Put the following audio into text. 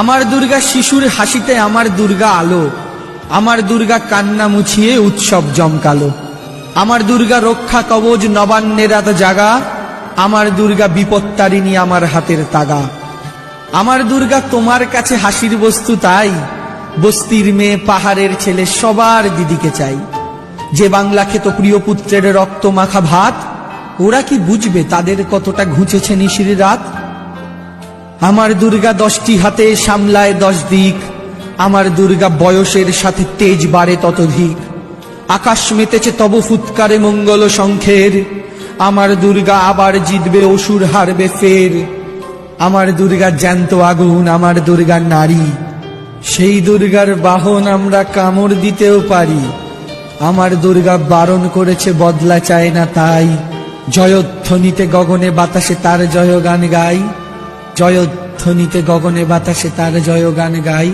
আমার দুর্গা শিশুর হাসিতে আমার দুর্গা আলো, আমার দুর্গা কান্না মুছিয়ে উৎসব জমকালো। আমার দুর্গা রক্ষা কবচ নবান্নের রাত জাগা, আমার দুর্গা বিপত্তারিণী আমার হাতের তাগা। আমার দুর্গা তোমার কাছে হাসির বস্তু, তাই বস্তির মেয়ে পাহাড়ের ছেলে সবার দিদিকে চাই। যে বাংলা খেত প্রিয় পুত্রের রক্ত মাখা ভাত, ওরা কি বুঝবে তাদের কতটা ঘুচেছে নিশির রাত। আমার দুর্গা 10টি হাতে সামলায় 10 দিক, আমার দুর্গা বয়সের সাথে তেজ বাড়ে ততোধিক। আকাশ মেতেছে তব ফুৎকারে মঙ্গল শঙ্খের, আমার দুর্গা আবার জিতবে অসুর হারবে ফের। আমার দুর্গা জ্যান্ত আগুন, আমার দুর্গা নারী, সেই দুর্গার বাহন আমরা কামড় দিতেও পারি। আমার দুর্গা বারণ করেছে বদলা চায় না তাই, জয়ধ্বনিতে গগনে বাতাসে তার জয়গান গাই, জয়ধ্বনিতে গগনে বাতাসে তার জয়গান গাই।